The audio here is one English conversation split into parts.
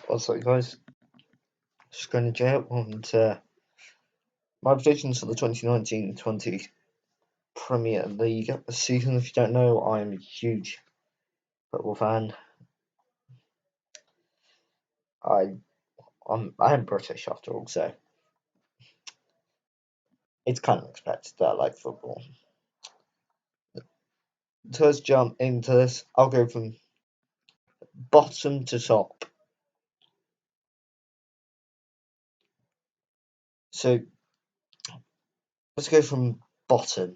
What's up, guys? Just going to jail and my predictions for the 2019-20 Premier League season. If you don't know, I'm a huge football fan. I'm British after all, so it's kind of expected that I like football. So let's jump into this. I'll go from bottom to top. So let's go from bottom.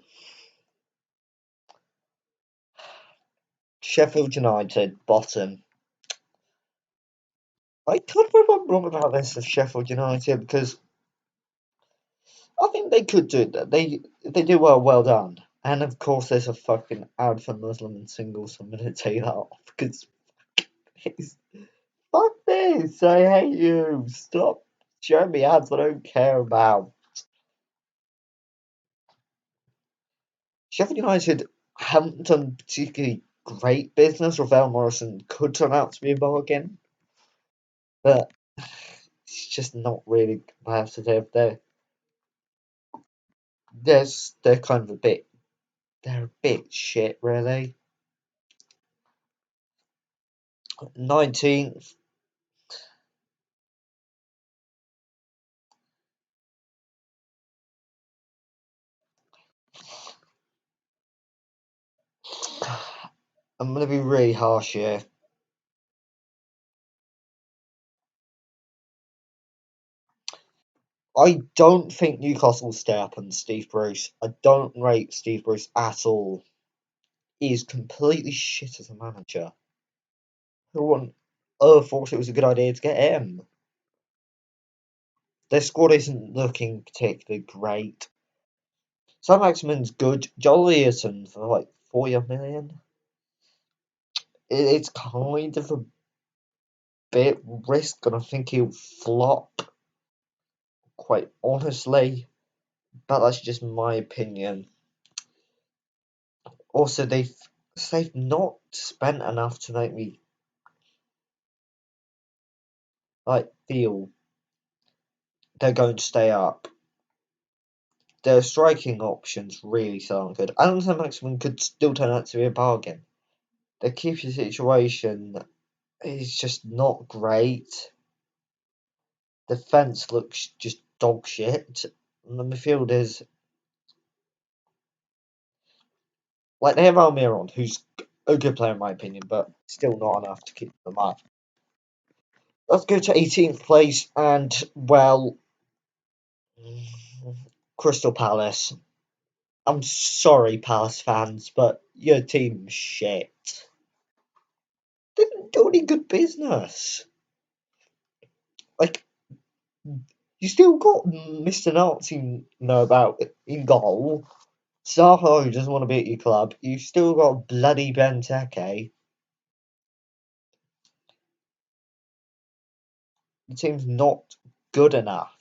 Sheffield United, bottom. I could prove I'm wrong about this of Sheffield United because I think they could do it. If they do well done. And of course, there's a fucking ad for Muslim and singles, so I'm gonna take that off because fuck this. I hate you. Stop showing me ads I don't care about. Sheffield United haven't done particularly great business. Ravel Morrison could turn out to be a bargain, but it's just not really competitive. They're kind of a bit. They're a bit shit, really. 19th. I'm gonna be really harsh here. I don't think Newcastle will stay up under Steve Bruce. I don't rate Steve Bruce at all. He is completely shit as a manager. Who on earth thought it was a good idea to get him? Their squad isn't looking particularly great. Sam Maximin's good. Joel Eaton for like 40 million. It's kind of a bit risk, and I think he'll flop, quite honestly. But that's just my opinion. Also, they've not spent enough to make me feel they're going to stay up. Their striking options really sound good. Alan Maximin could still turn out to be a bargain. Their keeper situation is just not great. Defence looks just dog shit. And the midfielders, they have Almiron, who's a good player in my opinion, but still not enough to keep them up. Let's go to 18th place, and well, Crystal Palace. I'm sorry, Palace fans, but your team's shit. They didn't do any good business. You still got Mr. Nazi about in goal. Zaha, who doesn't want to be at your club. You've still got bloody Benteke. The team's not good enough.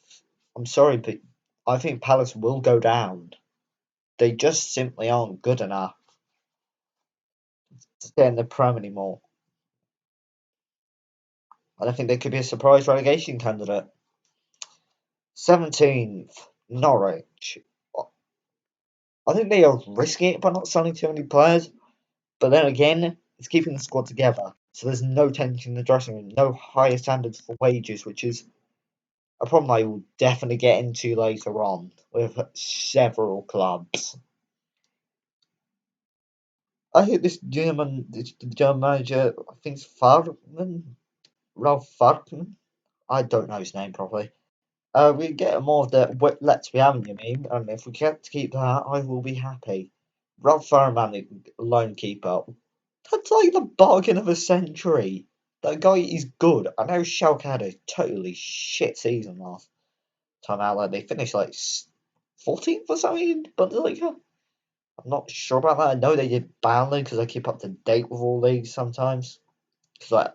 I'm sorry, but I think Palace will go down. They just simply aren't good enough to stay in the Prem anymore. And I think they could be a surprise relegation candidate. 17th, Norwich. I think they are risking it by not signing too many players. But then again, it's keeping the squad together. So there's no tension in the dressing room, no higher standards for wages, which is a problem I will definitely get into later on with several clubs. I think this German manager, I think it's Ralph Farkman. I don't know his name properly. We get more of the let's be having you meme, and if we get to keep that, I will be happy. Ralph Farman, the lone keeper, that's like the bargain of a century. That guy is good. I know Schalke had a totally shit season last time out. They finished 14th or something in Bundesliga. I'm not sure about that. I know they did badly because I keep up to date with all leagues sometimes. Because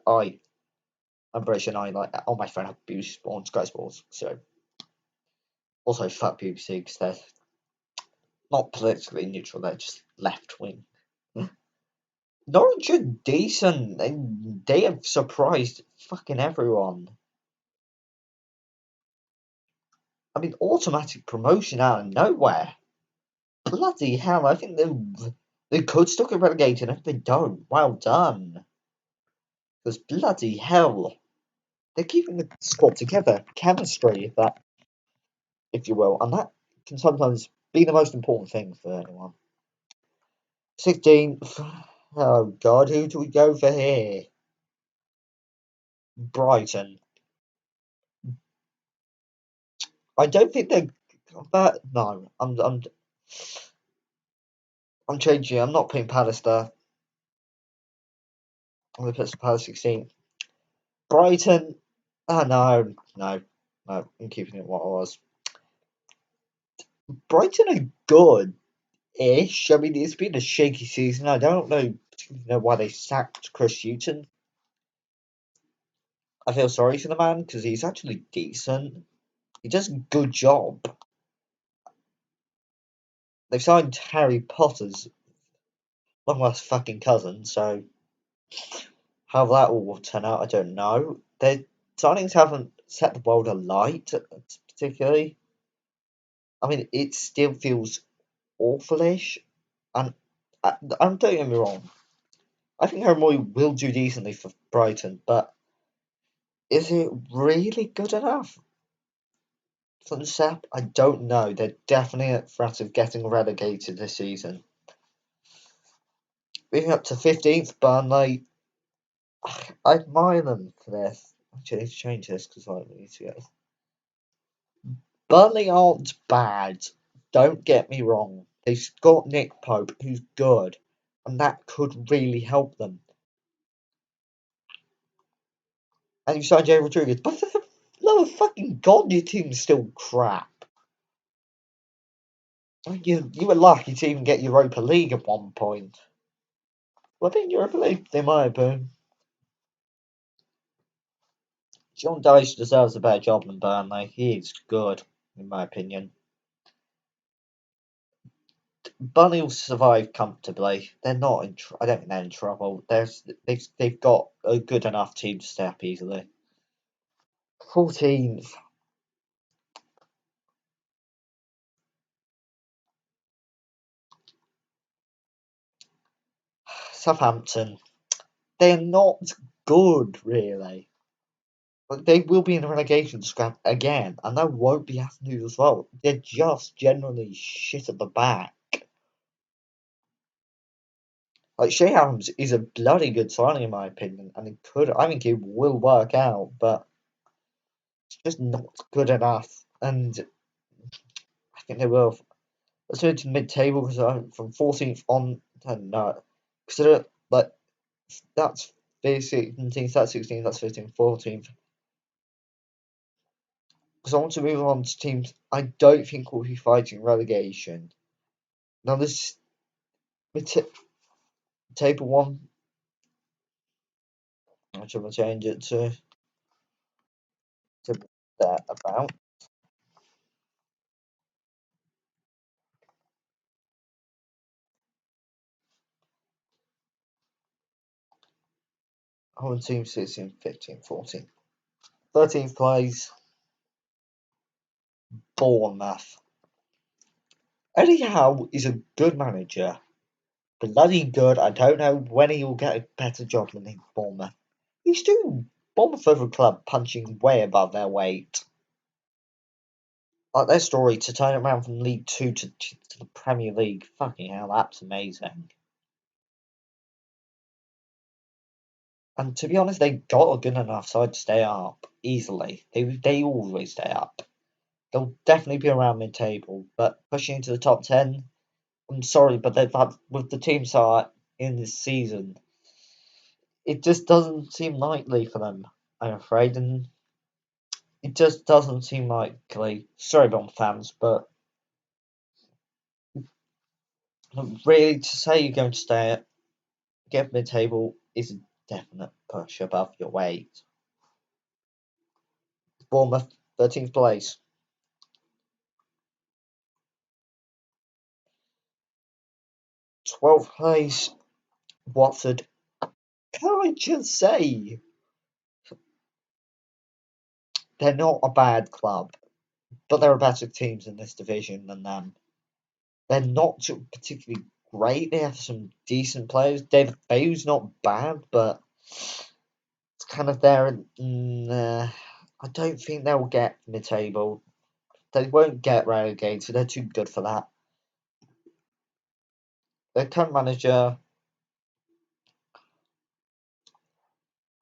I'm British and I all my friends have BBC Sport and Sky Sports. So also fuck BBC because they're not politically neutral. They're just left wing. Norwich are decent. They have surprised fucking everyone. I mean, automatic promotion out of nowhere. Bloody hell! I think they could still get relegated. If they don't, well done. Because bloody hell, they're keeping the squad together. Chemistry, if you will, and that can sometimes be the most important thing for anyone. 16. Oh God, who do we go for here? Brighton. I don't think they're. But no, I'm changing. I'm not putting Palace there. I'm gonna put Palace 16. Brighton. Oh no. I'm keeping it what it was. Brighton are good-ish. I mean, it's been a shaky season. I don't know why they sacked Chris Hughton. I feel sorry for the man because he's actually decent. He does a good job. They've signed Harry Potter's long lost fucking cousin, so how that all will turn out, I don't know. Their signings haven't set the world alight, particularly. I mean, it still feels awfulish, and don't get me wrong. I think Harry Moy will do decently for Brighton, but is it really good enough for the SEP? I don't know. They're definitely at threat of getting relegated this season. Moving up to 15th, Burnley. I admire them for this. Actually, I need to change this because I need to go. Burnley aren't bad. Don't get me wrong. They've got Nick Pope, who's good, and that could really help them. And you signed Jay Rodriguez, but for the love of fucking God, your team's still crap. You were lucky to even get Europa League at one point. Well, I think Europa League they might have been. John Dyche deserves a better job than Burnley. He is good, in my opinion. Burnley will survive comfortably. They're not in. I don't think they're in trouble. They've got a good enough team to stay up easily. 14th. Southampton. They're not good, really. But they will be in the relegation scrap again, and that won't be Aston Villa as well. They're just generally shit at the back. Like Shea Adams is a bloody good signing in my opinion, and I think it will work out, but it's just not good enough. And I think they will. Let's go to mid-table because from 14th on, I don't know. Consider like that's 17th, that's 16th, that's 15th, 14th. Because I want to move on to teams I don't think will be fighting relegation. Now this table one, I'm going to change it to that about. Home team 16, 15, 14. 13th place, Bournemouth. Eddie Howe is a good manager. Bloody good. I don't know when he will get a better job than in Bournemouth. He's doing Bournemouth Football Club punching way above their weight. Like their story to turn it around from League Two to the Premier League. Fucking hell, that's amazing. And to be honest, they got a good enough side to stay up easily. They always stay up. They'll definitely be around mid-table, but pushing into the top 10. I'm sorry, but they've had with the team start in this season, it just doesn't seem likely for them. I'm afraid, and it just doesn't seem likely. Sorry, Bond fans, but really to say you're going to stay at get mid-table is a definite push above your weight. Bournemouth, 13th place. 12th place, Watford. Can I just say, they're not a bad club, but there are better teams in this division than them. They're not particularly great. They have some decent players. David Bayou's not bad, but it's kind of there. I don't think they'll get mid-table. They won't get relegated. They're too good for that. Their current manager,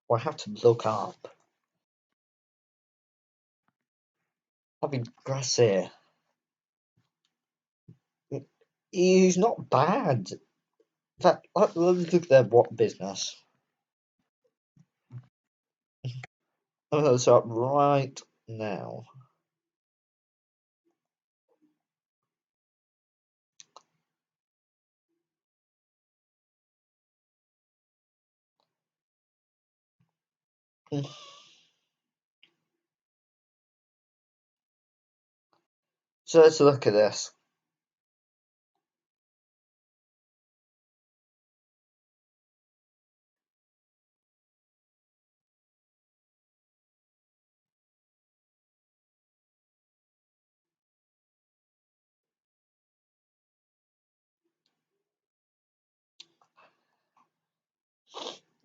well, I have to look up. Probably Grassier. He's not bad. In fact, let's look at their what business. I'm going to start right now. So let's look at this.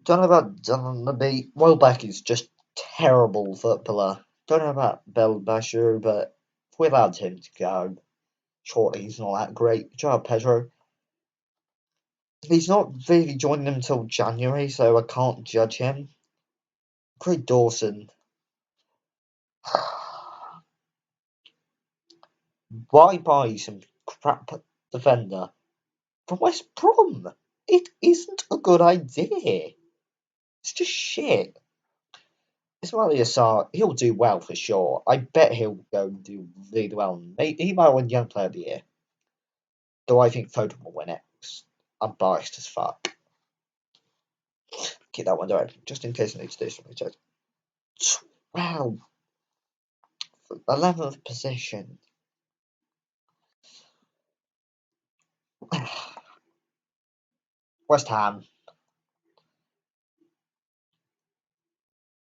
Don't know about Dunleavy. Welbeck is just terrible footballer. Don't know about Belbasher, but if we allowed him to go, shortly he's not that great. Joao Pedro. He's not really joining them until January, so I can't judge him. Craig Dawson. Why buy some crap defender from West Brom? It isn't a good idea. It's just shit. Ismail Yassar, he'll do well for sure. I bet he'll go and do really well. He might win Young Player of the Year. Though I think Foden will win it. I'm biased as fuck. Keep that one down, just in case I need to do something. 12. 11th position. West Ham.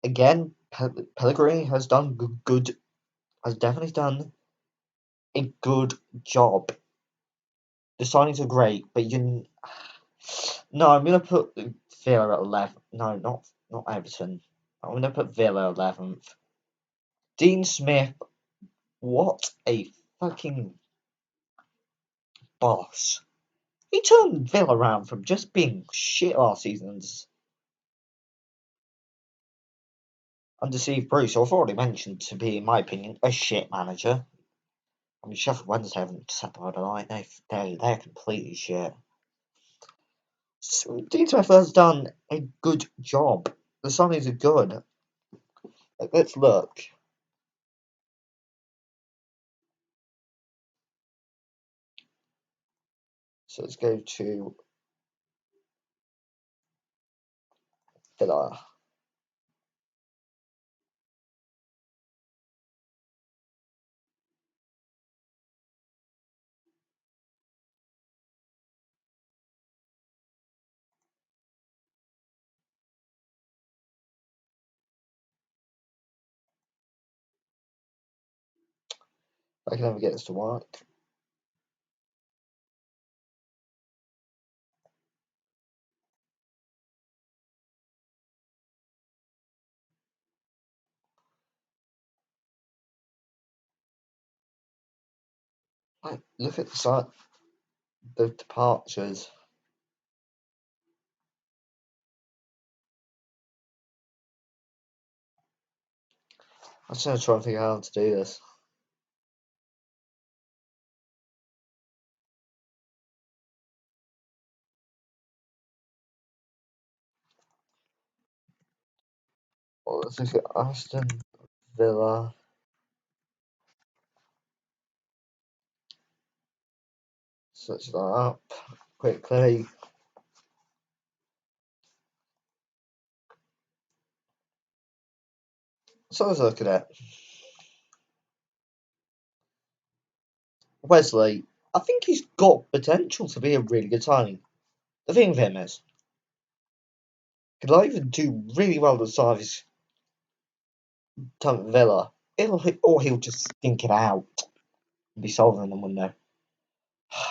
Again, Pellegrini has done good. Has definitely done a good job. The signings are great, but you. No, I'm gonna put Villa at 11. No, not Everton. I'm gonna put Villa 11th. Dean Smith, what a fucking boss. He turned Villa around from just being shit last season under Steve Bruce. I've already mentioned to be, in my opinion, a shit manager. I mean, Sheffield Wednesday haven't set the world alight. They're completely shit. So, Dean Smith has done a good job. The signings are good. Let's look. So let's go to Villa. I can never get this to work. Like, look at the departures. I'm just gonna try and figure out how to do this. Well, let's look at Aston Villa. Search that up quickly. So let's look at it. Wesley, I think he's got potential to be a really good signing. The thing with him is, could either do really well at the start of his to Villa. Or he'll just stink it out and be solving them, wouldn't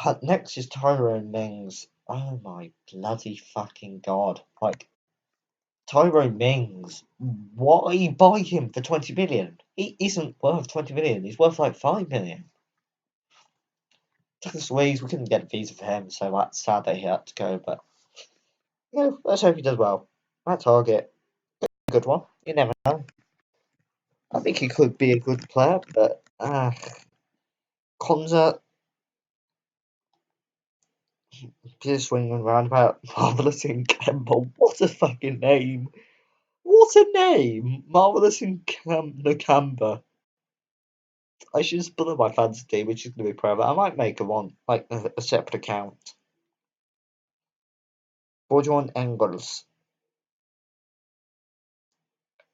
he? Next is Tyrone Mings. Oh my bloody fucking god. Like, Tyrone Mings, why buy him for 20 million? He isn't worth 20 million, he's worth like 5 million. Took us ways, we couldn't get a visa for him, so that's sad that he had to go, but yeah, let's hope he does well. That target, good one, you never know. I think he could be a good player, but Konza, just swinging around about Marvelous in Campbell. What a fucking name! What a name! Marvelous in Nakamba. I should just put up my fantasy team, which is going to be private. I might make a one, like a separate account. 41 Engels.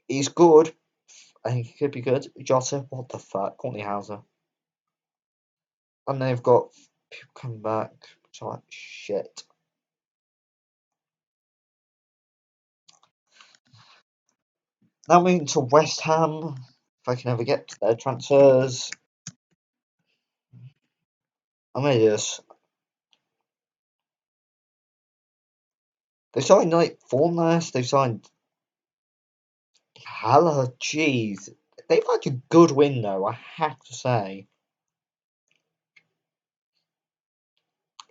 He's good. I think he could be good. Jota, what the fuck? Courtney Hauser. And they've got people coming back, which are like shit. Now moving to West Ham. If I can ever get to their transfers. I'm gonna just. They signed like Formless, they've signed Haller, jeez. They've had a good win though, I have to say.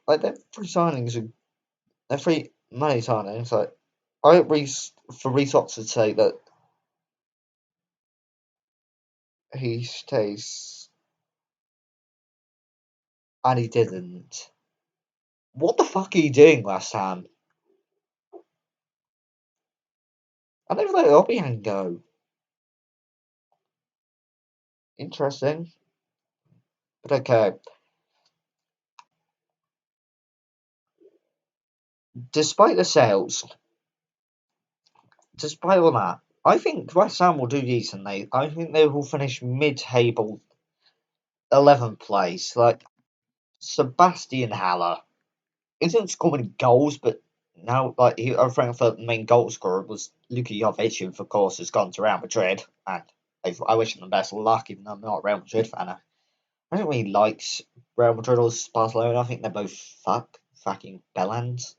Like their free signings are their free money signings, like I hope for Reece to say that he stays and he didn't. What the fuck are you doing last time? I never let Obiang go. Interesting. But okay. Despite the sales, despite all that, I think West Ham will do decently. I think they will finish mid-table 11th place. Like Sebastian Haller isn't scoring goals, but now like I think the main goal scorer was Luka Jovic, who of course has gone to Real Madrid, and I wish him the best of luck, even though I'm not a Real Madrid fan. I don't really like Real Madrid or Barcelona. I think they're both fucking bellends.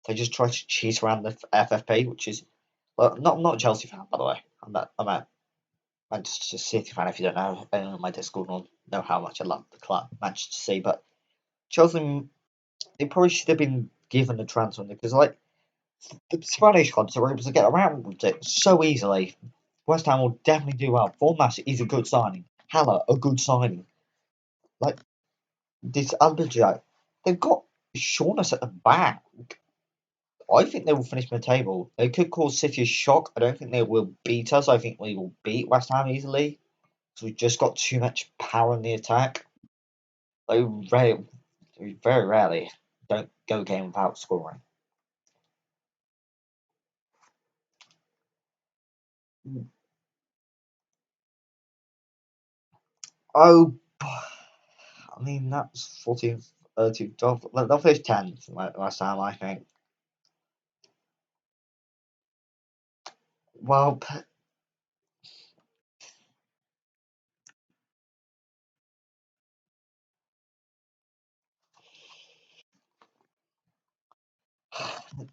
They just try to cheat around the FFP, which is well, not a Chelsea fan, by the way. I'm a Manchester City fan. If you don't know, anyone on my Discord will know how much I love the club, Manchester City. But Chelsea, they probably should have been given a transfer because, like, the Spanish clubs are able to get around with it so easily. West Ham will definitely do well. Formas is a good signing. Haller, a good signing. Like, this Albert, they've got Shaughnessy at the back. I think they will finish mid-table. They could cause City a shock. I don't think they will beat us. I think we will beat West Ham easily. So we've just got too much power in the attack. They very rarely don't go a game without scoring. Oh, I mean that's 14th, 12th. They'll finish 10th last time, I think. Well,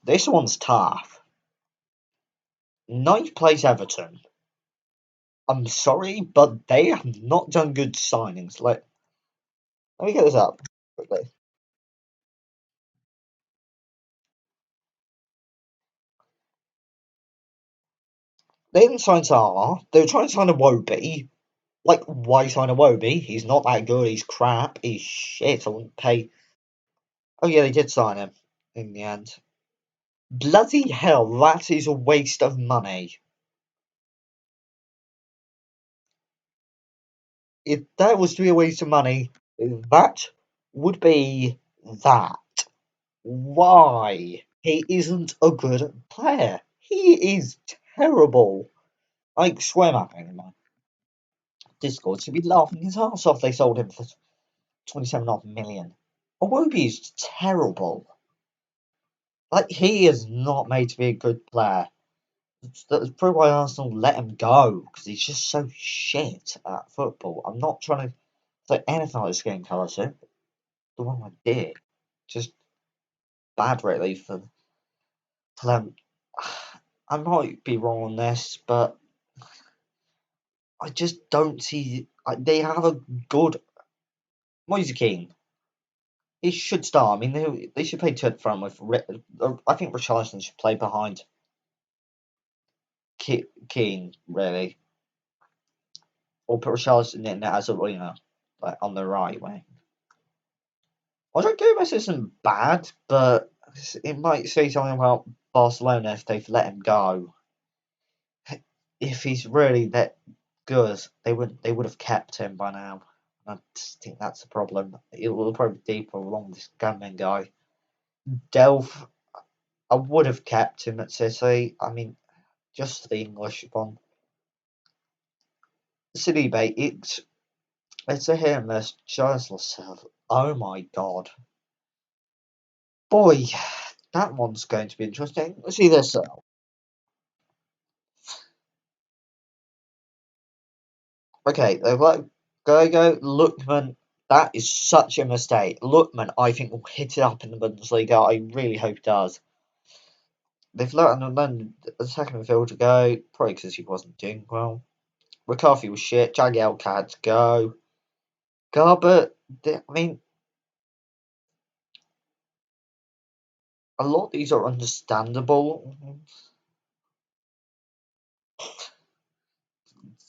this one's tough. Ninth place Everton. I'm sorry, but they have not done good signings. Like, let me get this up quickly. They didn't sign Salah. They were trying to sign a Wobie. Like, why sign a Wobie? He's not that good. He's crap. He's shit. I wouldn't pay. Oh yeah, they did sign him in the end. Bloody hell, that is a waste of money. If that was to be a waste of money, that would be that. Why? He isn't a good player. He is terrible. I swear nothing in my Discord should be laughing his ass off they sold him for 27.5 million. Iwobi is terrible. Like, he is not made to be a good player. That's probably why Arsenal let him go, because he's just so shit at football. I'm not trying to say anything like this game, Callison. The one I did. Just bad, really, for them. I might be wrong on this, but I just don't see. They have a good Moise Kean. He should start. I mean, they should play two at the front with. I think Richarlison should play behind Kean, really, or put Richarlison in as a winger, like on the right wing. Andre Gomez isn't bad, but it might say something about Barcelona if they've let him go. If he's really that good, they would have kept him by now. I just think that's the problem. It will probably be deeper along this Gunman guy. Delph, I would have kept him at City. I mean, just the English one. City bait, it's a hit and miss. Just Lascelles. Oh my god. Boy, that one's going to be interesting. Let's see this. Okay, they've let go. Lookman, that is such a mistake. Lookman, I think, will hit it up in the Bundesliga. I really hope he does. They've let the second midfielder go, probably because he wasn't doing well. McCarthy was shit. Jagielka had to go. Garbutt, I mean, a lot of these are understandable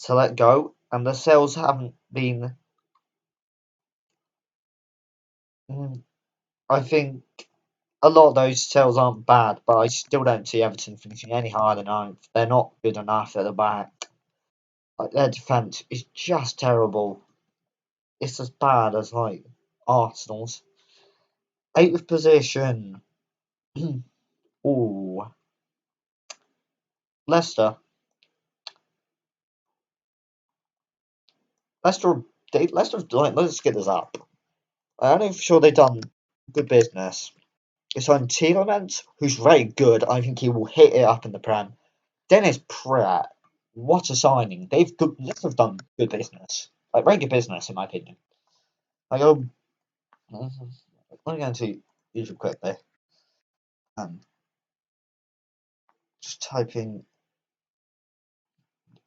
to let go, and the sales haven't been. I think a lot of those sales aren't bad, but I still don't see Everton finishing any higher than ninth. They're not good enough at the back. Like, their defence is just terrible. It's as bad as like Arsenal's. Eighth position. Ooh, Leicester. Leicester. Leicester's like, let's get this up. I know for sure they've done good business. They signed Tielemans, who's very good. I think he will hit it up in the Prem. Dennis Pratt, what a signing! Leicester have done good business, like very good business in my opinion. I go. I'm going to YouTube quickly and just type in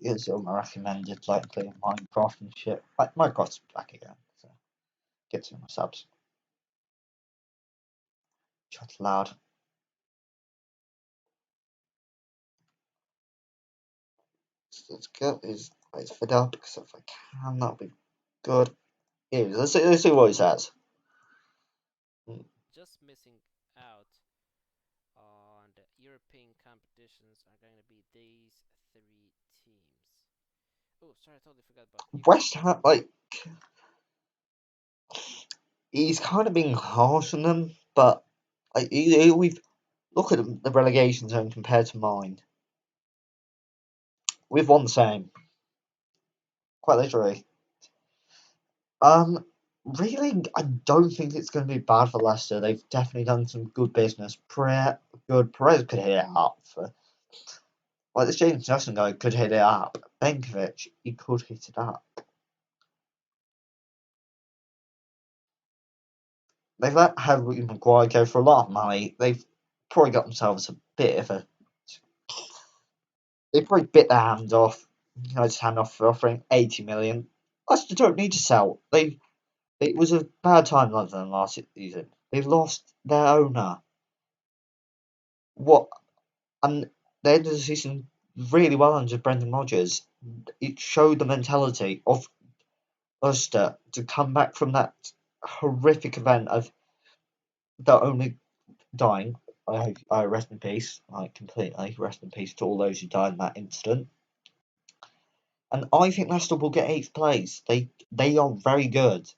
is my recommended like playing Minecraft and shit. Like Minecraft's back again, so get to my subs. Chat loud. Let's get his face fed up because if I can, that'll be good. Here, let's see what he says. Just missing out on the European competitions are going to be these three teams. Oh, sorry, I totally forgot about West Newcastle. Ham, like he's kind of being harsh on them, but like we've look at the relegation zone compared to mine. We've won the same, quite literally. Um, really, I don't think it's going to be bad for Leicester. They've definitely done some good business. Perez could hit it up. Like this James Justin guy could hit it up. Benkovic, he could hit it up. They've let Harry Maguire go for a lot of money. They've probably got themselves a bit of a. They probably bit their hands off. His hand off for offering 80 million. Leicester don't need to sell. It was a bad time like than last season. They lost their owner. What and they ended the season really well under Brendan Rodgers. It showed the mentality of Leicester to come back from that horrific event of the only dying. I hope I rest in peace, like completely rest in peace to all those who died in that incident. And I think Leicester will get eighth place. They are very good.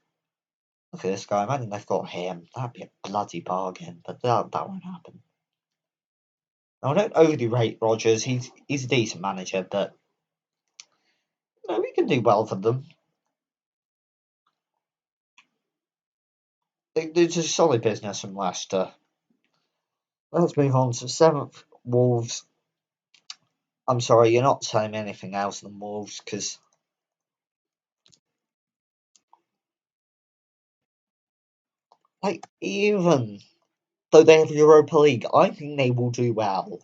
Look at this guy. Imagine they've got him. That'd be a bloody bargain, but that won't happen. I don't overly rate Rodgers. He's a decent manager, but no, we can do well for them. It's a solid business from Leicester. Let's move on to seventh, Wolves. I'm sorry, you're not telling me anything else than Wolves, because like even though they have Europa League, I think they will do well.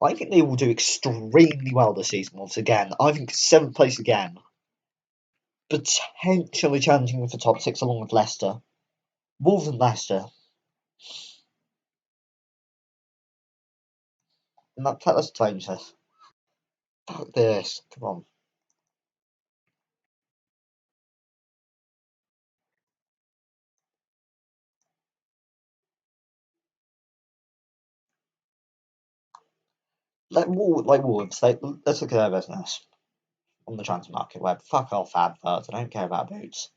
I think they will do extremely well this season once again. I think 7th place again. Potentially challenging for top 6 along with Leicester. Wolves and Leicester. Let's change this. Fuck this. Come on. Like Wolves, let's look at their business on the transfer market web. Fuck off adverts. I don't care about boots.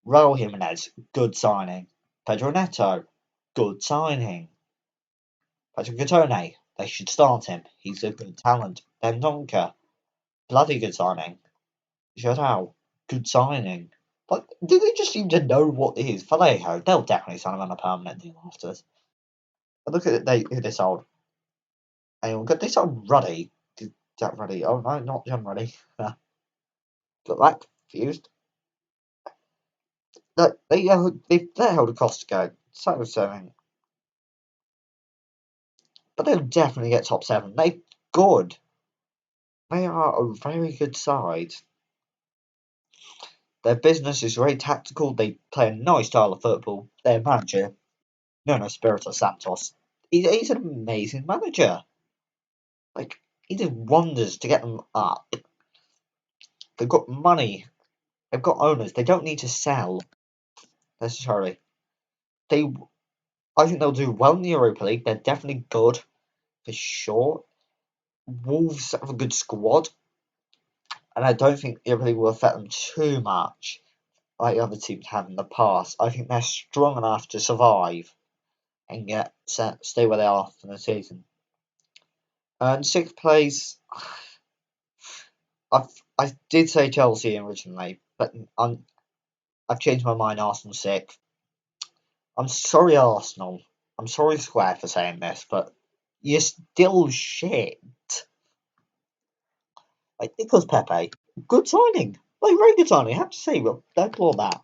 Raul Jimenez, good signing. Pedro Neto, good signing. Patrick Gatone, they should start him. He's a good talent. Ben Donker, bloody good signing. Jadao, good signing. Like, do they just seem to know what it is? Vallejo, they'll definitely sign him on a permanent deal after this. But look at who they sold. Anyone good? They sold Ruddy. Jack Ruddy. Oh no, not John Ruddy. But that confused. They held a cost to go. So was saying. But they'll definitely get top 7. They're good. They are a very good side. Their business is very tactical. They play a nice style of football. Their manager, Nuno Espirito Santos, he's an amazing manager. Like, he did wonders to get them up. They've got money. They've got owners. They don't need to sell necessarily. They, I think they'll do well in the Europa League. They're definitely good for sure. Wolves have a good squad, and I don't think the Europa League will affect them too much like the other teams have in the past. I think they're strong enough to survive and stay where they are for the season. And 6th place, I did say Chelsea originally, but I've changed my mind. Arsenal 6th. I'm sorry, Arsenal. I'm sorry, Square, for saying this, but you're still shit. Like Nicolas Pepe, good signing. Like very good signing. I have to say, well, don't applaud that.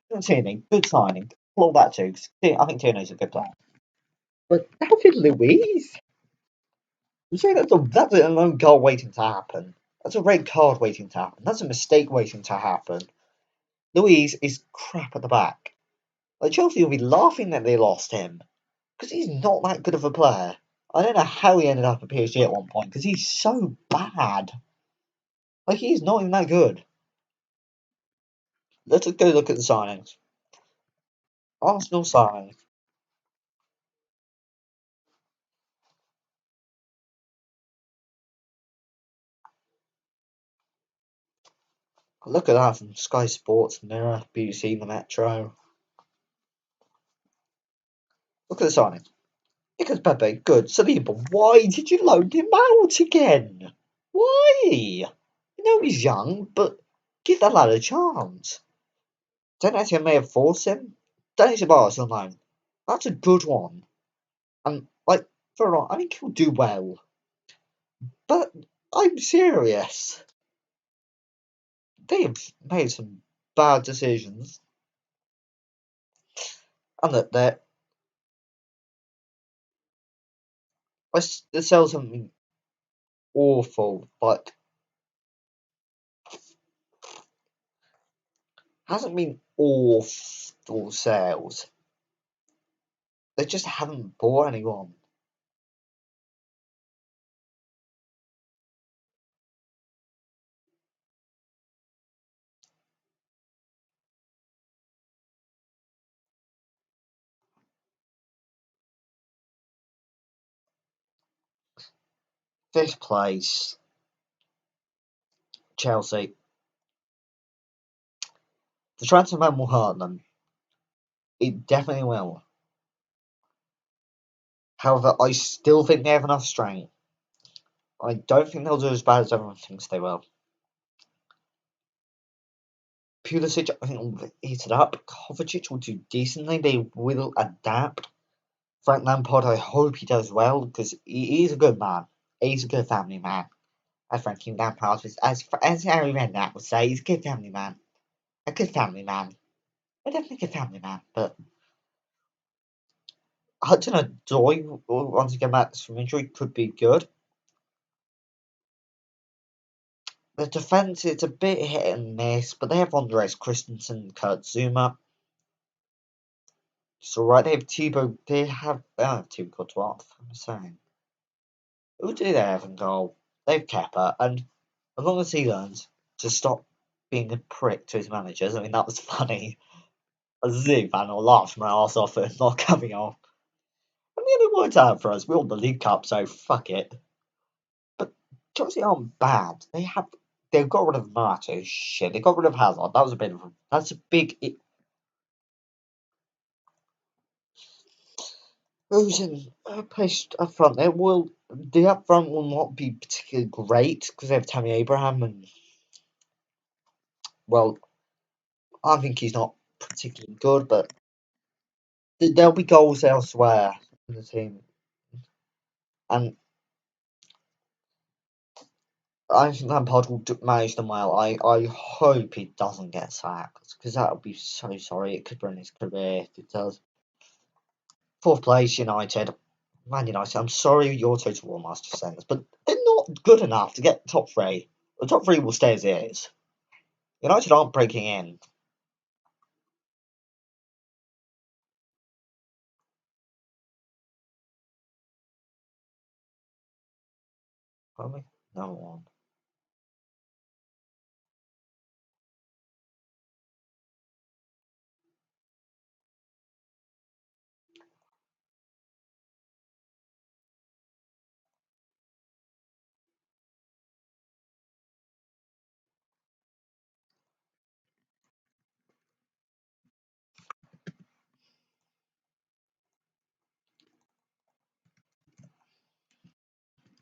Good signing, good signing. Applaud that too. 'Cause I think Tino's a good player. But David Luiz. I'm sorry, that's an own goal waiting to happen. That's a red card waiting to happen. That's a mistake waiting to happen. Luiz is crap at the back. Like Chelsea will be laughing that they lost him because he's not that good of a player. I don't know how he ended up at PSG at one point because he's so bad. Like he's not even that good. Let's go look at the signings. Arsenal signings. Look at that from Sky Sports, Mirror, BBC, The Metro. Look at the signings. Nicolas Pepe, good. Saliba, why did you loan him out again? Why? You know he's young, but give that lad a chance. Dennis may have forced him. Dennis Ceballos on loan. That's a good one. And like I think he'll do well. But I'm serious. They have made some bad decisions. And that they sell something awful, but hasn't been awful sales. They just haven't bought anyone. 5th place, Chelsea. The transfer man will hurt them. It definitely will. However, I still think they have enough strength. I don't think they'll do as bad as everyone thinks they will. Pulisic, I think, will eat it up. Kovacic will do decently. They will adapt. Frank Lampard, I hope he does well because he is a good man. He's a good family man. As Frankie Lampard was, as Harry Redknapp would say, he's a good family man. A good family man. A definitely good family man. But Hudson-Odoi, once he gets back from injury, could be good. The defence is a bit hit and miss, but they have Andres Christensen and Kurt Zuma. It's alright. They have Thibaut. They have Thibaut Courtois. I'm saying. Who do they have in goal? They've Kepa, and as long as he learns to stop being a prick to his managers, I mean that was funny. As a Zoo fan, I laughed my ass off at it not coming off. And the only worked out for us. We won the League Cup, so fuck it. But Chelsea aren't bad. They've got rid of Marto. Shit, they got rid of Hazard. That was a bit of that's a big. Who's in placed up front? The up front will not be particularly great because they have Tammy Abraham and well, I think he's not particularly good, but there'll be goals elsewhere in the team, and I think Lampard will manage them well. I hope he doesn't get sacked because that would be so sorry. It could ruin his career if it does. Fourth place, United. Man United, I'm sorry you're Total War Master saying this, but they're not good enough to get top three. The top three will stay as it is. United aren't breaking in. Probably no one.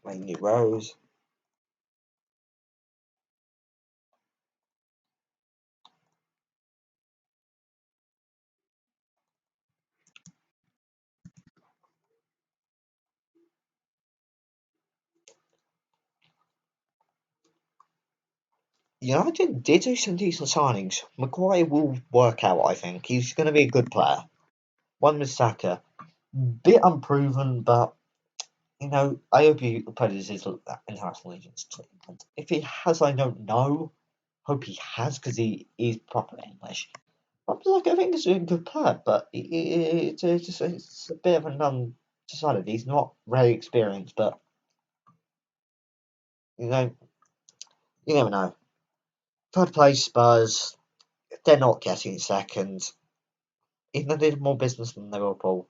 Mainly Rose. United did do some decent signings. Maguire will work out, I think. He's going to be a good player. One with Saka. Bit unproven, but, I hope he plays his international agents to England. If he has, I don't know. Hope he has, because he is proper English. I think he's a good player, but it's a bit of an undecided. He's not very experienced, but, you know, you never know. Third place, Spurs. They're not getting second. Even though they did more business than Liverpool.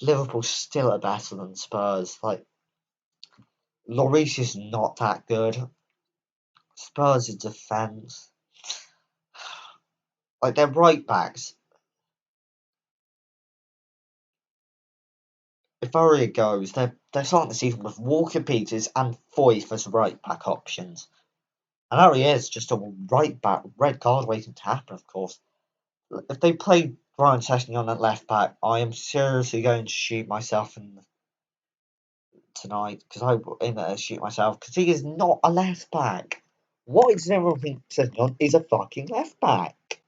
Liverpool's still better than Spurs. Like, Lloris is not that good. Spurs' defence. Like, their right backs. If Aurier goes, they're starting the season with Walker Peters and Foyth as right back options. And Aurier is just a right back, red card waiting to happen, of course. If they play Ryan Sessegnon at left back, I am seriously going to shoot myself tonight because I will aim at shoot myself because he is not a left back. Why does everyone think Sessegnon is a fucking left back?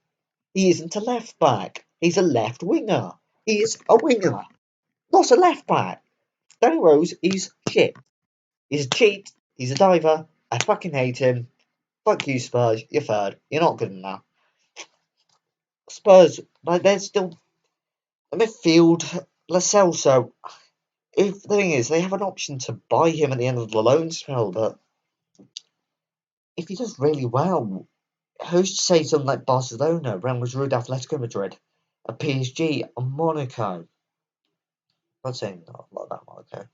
He isn't a left back. He's a left winger. He is a winger, not a left back. Danny Rose, he's shit. He's a cheat. He's a diver. I fucking hate him. Fuck you, Spurs. You're third. You're not good enough. Spurs, like, they're still midfield. Lascelles, so if the thing is, they have an option to buy him at the end of the loan spell, but if he does really well, who's to say something like Barcelona, Real Madrid, Atletico Madrid, a PSG, a Monaco? I'm not saying not about Monaco.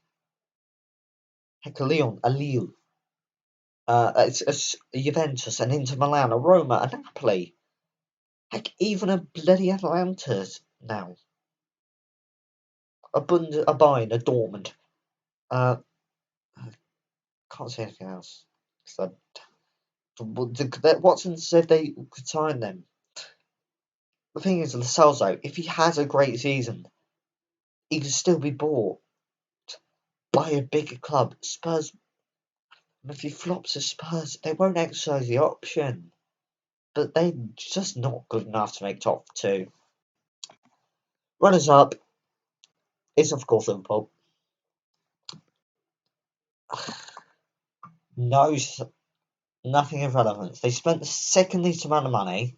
Heck, a Lyon, a Lille, it's a Juventus, an Inter Milan, a Roma, a Napoli. Heck, even a bloody Atalanta now. A Bayern, a Dortmund. Uh, can't say anything else. Watson said they could sign them. The thing is, Lascelles, though, if he has a great season, he could still be bought. by a bigger club. Spurs, if he flops to Spurs, they won't exercise the option. But they're just not good enough to make top two. Runners up is, of course, Liverpool. No, nothing of relevance. They spent the second least amount of money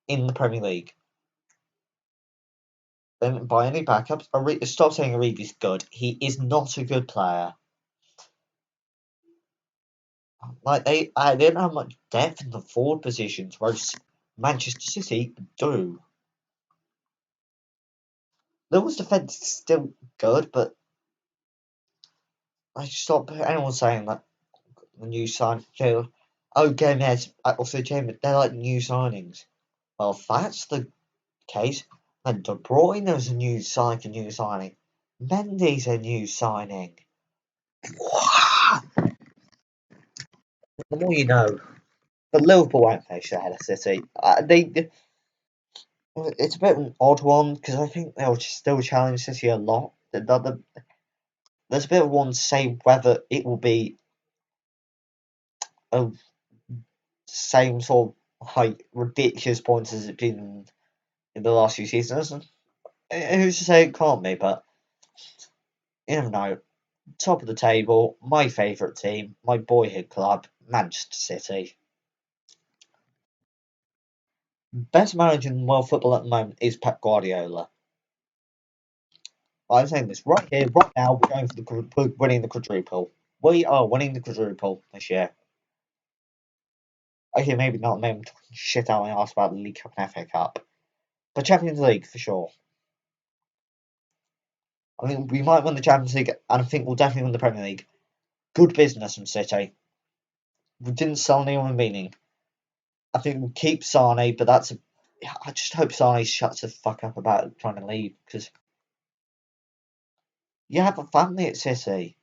in the Premier League. They didn't buy any backups. Stop saying Origi's good. He is not a good player. Like they didn't have much depth in the forward positions, whereas Manchester City do. Liverpool's defence is still good, but I stop anyone saying that the new sign. Oh, Gomez, also James, they're like new signings. Well, if that's the case, then De Bruyne is a new signing. Mendy's a new signing. The more you know. But Liverpool won't finish ahead of City. It's a bit of an odd one because I think they'll still challenge City a lot. There's a bit of one to say whether it will be a same sort of ridiculous points as it's been in the last few seasons. Who's to say it can't be? But you never know. Top of the table, my favourite team, my boyhood club, Manchester City. Best manager in world football at the moment is Pep Guardiola. I'm saying this right here, right now. We're going for winning the quadruple. We are winning the quadruple this year. Okay, maybe not. Maybe I'm talking shit out my ass about the League Cup and FA Cup, but Champions League for sure. I think we might win the Champions League, and I think we'll definitely win the Premier League. Good business from City. We didn't sell anyone meaning. I think we'll keep Sane, but I just hope Sane shuts the fuck up about trying to leave because you have a family at City.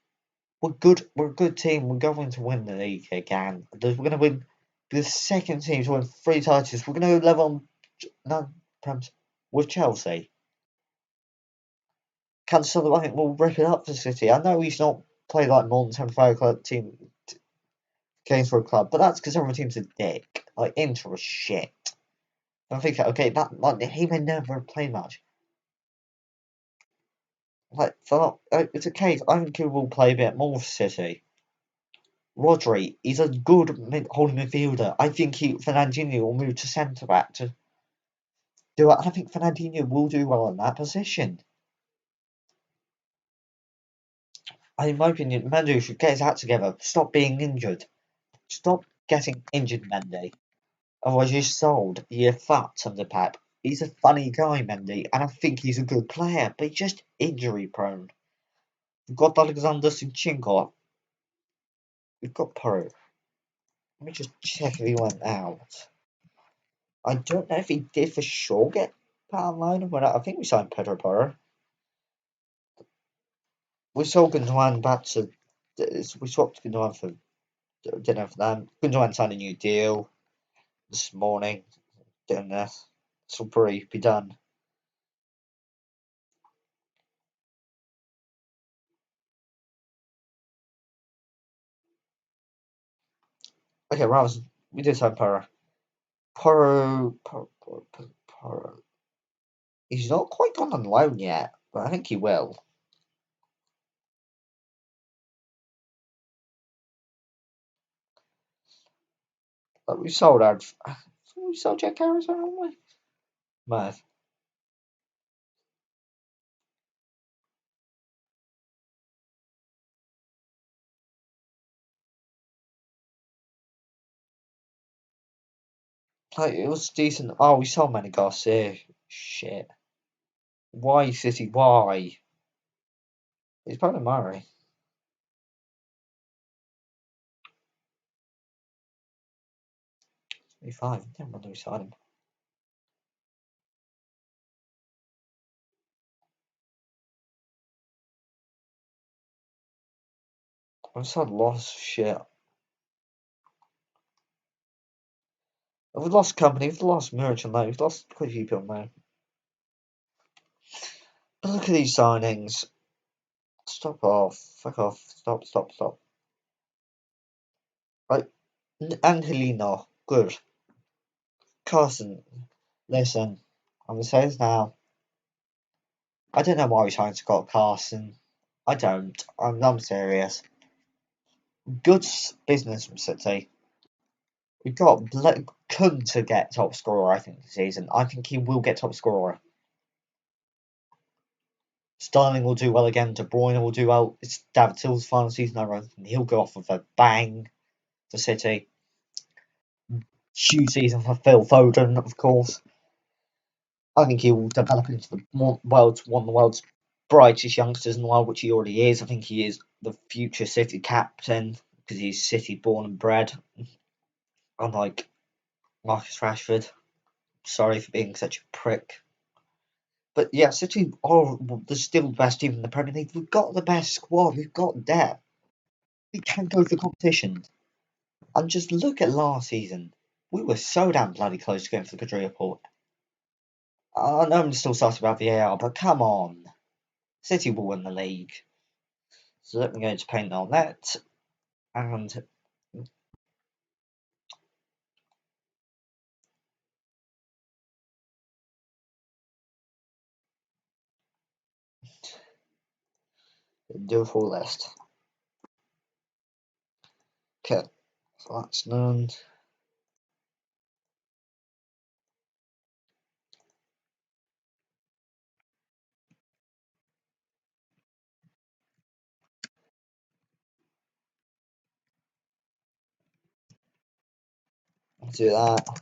We're good. We're a good team. We're going to win the league again. We're going to win the second team to win 3 titles. We're going to level on perhaps with Chelsea. Cancelo, I think, will rip it up for City. I know he's not played like more than 75 club team games for a club, but that's because every team's a dick. Like Inter was shit. I think okay, that like he may never play much. Like it's a case. I think he will play a bit more for City. Rodri, he's a good holding midfielder. I think Fernandinho will move to centre back to do it. I think Fernandinho will do well in that position. In my opinion, Mendy should get his act together. Stop being injured. Stop getting injured, Mendy. Otherwise, you're sold. You're fucked under Pep. He's a funny guy, Mendy, and I think he's a good player, but he's just injury prone. We've got Alexander Zinchenko. We've got Peru. Let me just check if he went out. I don't know if he did for sure get put online or whatever. I think we signed Pedro Porro. We sold Gundogan back to. We swapped Gundogan for dinner for them. Gundogan signed a new deal this morning. Doing this. This will probably be done. Okay, Rams. We did sign Porro. Porro. He's not quite gone on loan yet, but I think he will. But we sold out. We sold Jack Harrison, haven't we? Mad. Like, it was decent. Oh, we sold Manny Garcia. Shit. Why, City? Why? It's probably Murray. 25. I don't know we signed him. I've signed lots of shit. We've lost company, we've lost merchant loan, we've lost quite a few people now. But look at these signings. Stop off. Fuck off. Stop, stop, stop. Right. Angelino. Good. Carson. Listen. I'm gonna say this now. I don't know why we're trying to call Carson. I don't. I'm serious. Good business from City. We've got Kun to get top scorer, I think, this season. I think he will get top scorer. Sterling will do well again. De Bruyne will do well. It's David Silva's final season, I reckon. He'll go off with a bang for City. Huge season for Phil Foden, of course. I think he will develop into one of the world's brightest youngsters in the world, which he already is. I think he is the future City captain because he's City born and bred. Unlike Marcus Rashford. Sorry for being such a prick. But yeah, City are still the best team in the Premier League. We've got the best squad. We've got depth. We can go for competition. And just look at last season. We were so damn bloody close to going for the quadruple. I know I'm still salty about VAR, but come on. City will win the league. So let me go to paint on that. And do a full list. Okay, so that's done. Do that.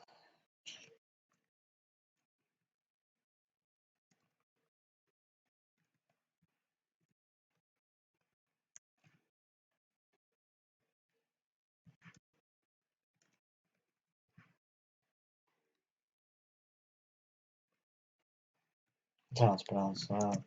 I don't know how to pronounce that.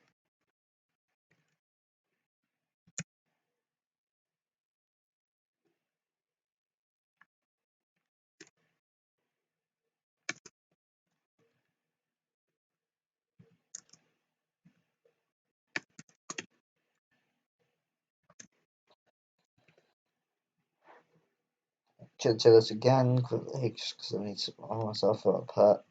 Do this again quickly, just because I need to hold myself up. But,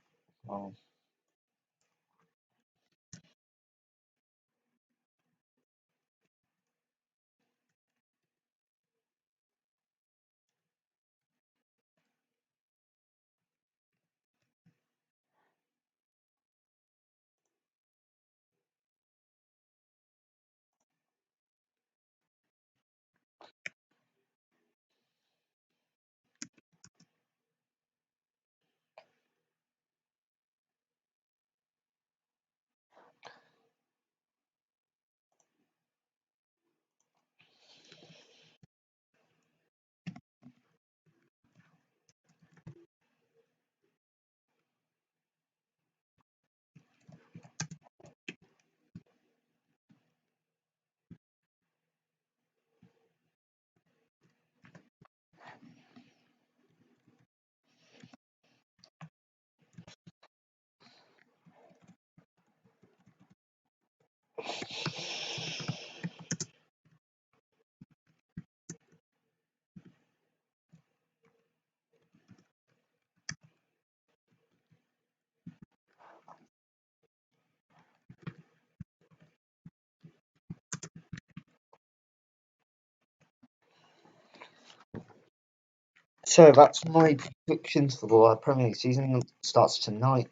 so that's my predictions for the Premier League season. It starts tonight.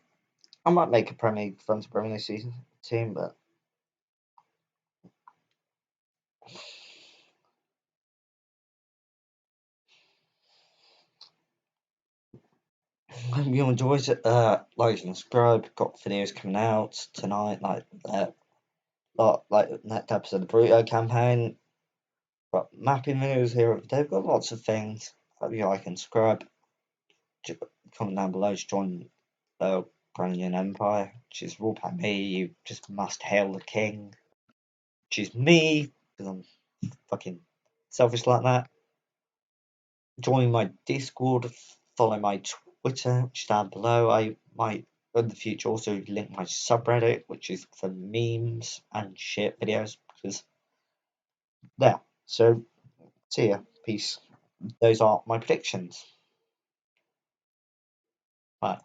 I might make a Fantasy Premier League season team, but hope you enjoyed it. Like and subscribe. Got videos coming out tonight, like next episode of the Bruto campaign. Got mapping videos here. They've got lots of things. Hope you like and subscribe. Comment down below to join the Ukrainian Empire, which is ruled by me. You just must hail the king, which is me, because I'm fucking selfish like that. Join my Discord, follow my Twitter, which is down below. I might in the future also link my subreddit, which is for memes and shit videos, because There. So see ya. Peace. Those are my predictions. Bye.